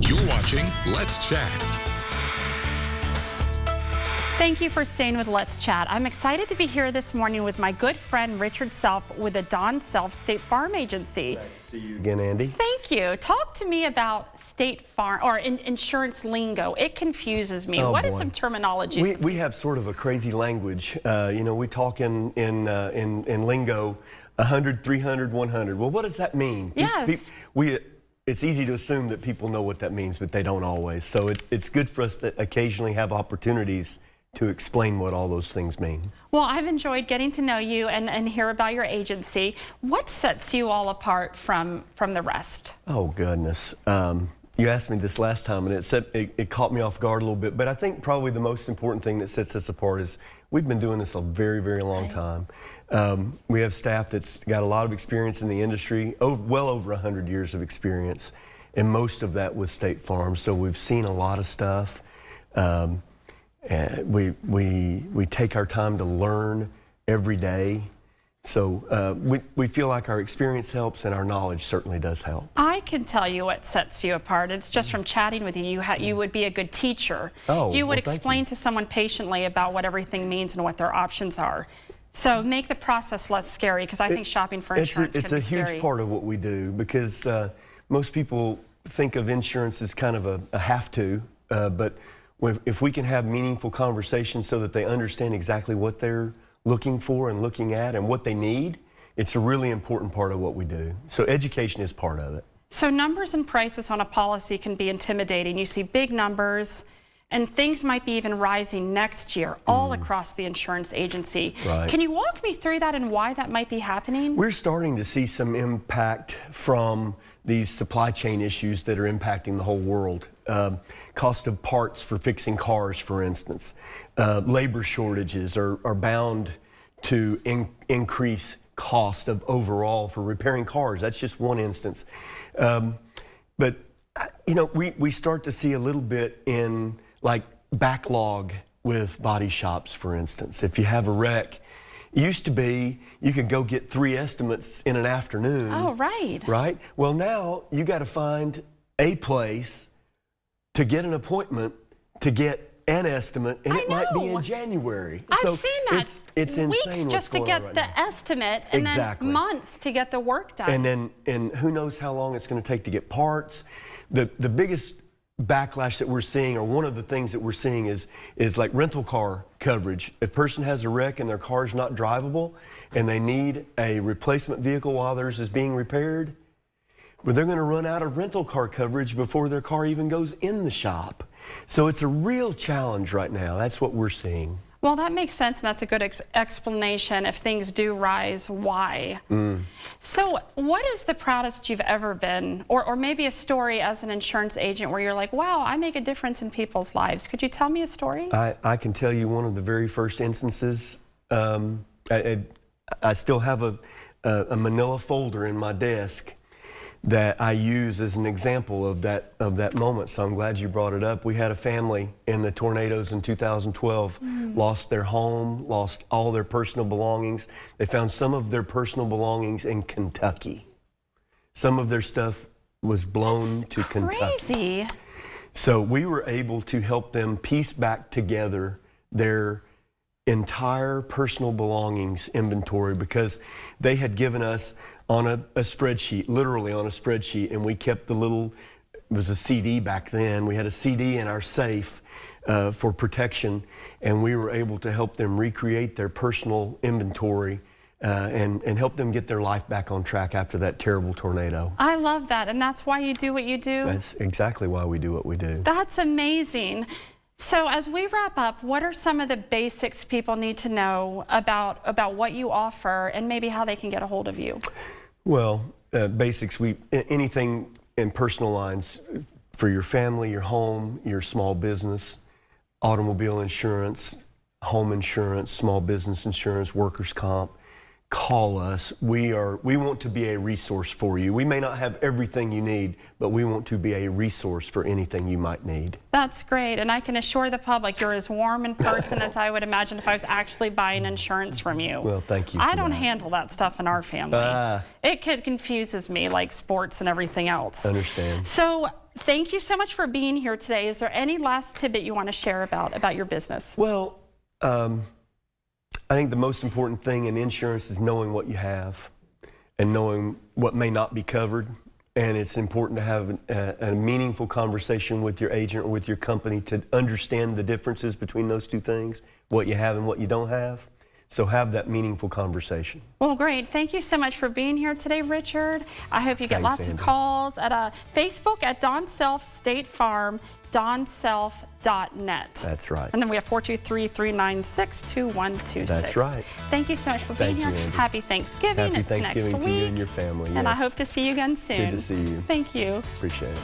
You're watching Let's Chat. Thank you for staying with Let's Chat. I'm excited to be here this morning with my good friend Richard Self with the Don Self State Farm Agency. Glad to see you again, Andy. Thank you. Talk to me about State Farm or insurance lingo. It confuses me. What is some terminology? We have sort of a crazy language. We talk in lingo 100, 300, 100. Well, what does that mean? Yes. It's easy to assume that people know what that means, but they don't always. So it's good for us to occasionally have opportunities to explain what all those things mean. Well, I've enjoyed getting to know you and hear about your agency. What sets you all apart from the rest? Oh, goodness. You asked me this last time, and it caught me off guard a little bit, but I think probably the most important thing that sets us apart is we've been doing this a very, very long time. We have staff that's got a lot of experience in the industry, well over 100 years of experience, and most of that with State Farm. So we've seen a lot of stuff. We take our time to learn every day. So we feel like our experience helps, and our knowledge certainly does help. I can tell you what sets you apart. It's just from chatting with you. You would be a good teacher. You would explain to someone patiently about what everything means and what their options are. So make the process less scary, because I think shopping for insurance can be scary. It's a huge part of what we do, because most people think of insurance as kind of a have-to, but if we can have meaningful conversations so that they understand exactly what they're looking for and looking at and what they need, it's a really important part of what we do. So education is part of it. So numbers and prices on a policy can be intimidating. You see big numbers, and things might be even rising next year all across the insurance agency. Right. Can you walk me through that and why that might be happening? We're starting to see some impact from these supply chain issues that are impacting the whole world. Cost of parts for fixing cars, for instance. Labor shortages are bound to increase cost of overall for repairing cars. That's just one instance. But we start to see a little bit in like backlog with body shops, for instance. If you have a wreck, it used to be you could go get 3 estimates in an afternoon. Oh, right. Right? Well, now you got to find a place to get an appointment to get an estimate, and it might be in January. I've seen that. It's insane weeks just to get the estimate, and then months to get the work done. And who knows how long it's going to take to get parts. The biggest backlash that we're seeing, or one of the things that we're seeing, is like rental car coverage. If a person has a wreck and their car's not drivable and they need a replacement vehicle while theirs is being repaired, but they're going to run out of rental car coverage before their car even goes in the shop. So it's a real challenge right now. That's what we're seeing. Well, that makes sense, and that's a good explanation. If things do rise, why? So what is the proudest you've ever been, or maybe a story as an insurance agent where you're like, wow, I make a difference in people's lives? Could you tell me a story? I can tell you one of the very first instances. I still have a manila folder in my desk that I use as an example of that moment, so I'm glad you brought it up. We had a family in the tornadoes in 2012, lost their home, lost all their personal belongings. They found some of their personal belongings in Kentucky. Some of their stuff was blown to Kentucky. Crazy. So we were able to help them piece back together their entire personal belongings inventory, because they had given us on a spreadsheet, literally on a spreadsheet, and we kept the little, it was a CD back then, we had a CD in our safe for protection, and we were able to help them recreate their personal inventory and help them get their life back on track after that terrible tornado. I love that, and that's why you do what you do? That's exactly why we do what we do. That's amazing. So as we wrap up, what are some of the basics people need to know about what you offer and maybe how they can get a hold of you? Well, basics, anything in personal lines for your family, your home, your small business, automobile insurance, home insurance, small business insurance, workers' comp. Call us. We want to be a resource for you. We may not have everything you need, but we want to be a resource for anything you might need. That's great, and I can assure the public you're as warm in person as I would imagine if I was actually buying insurance from you. Well, thank you. I don't handle that stuff in our family. It confuses me, like sports and everything else. Understand. So thank you so much for being here today. Is there any last tidbit you want to share about your business? Well, I think the most important thing in insurance is knowing what you have and knowing what may not be covered. And it's important to have a meaningful conversation with your agent or with your company to understand the differences between those two things, what you have and what you don't have. So have that meaningful conversation. Well, great. Thank you so much for being here today, Richard. I hope you get Thanks, lots Andy. of calls at Facebook at Don Self State Farm, donself.net. That's right. And then we have 423-396-2126. That's right. Thank you so much for being Thank here. you, Andy. Happy Thanksgiving. Happy It's Thanksgiving next to week. you and your family. And I yes. hope to see you again soon. Good to see you. Thank you. Appreciate it.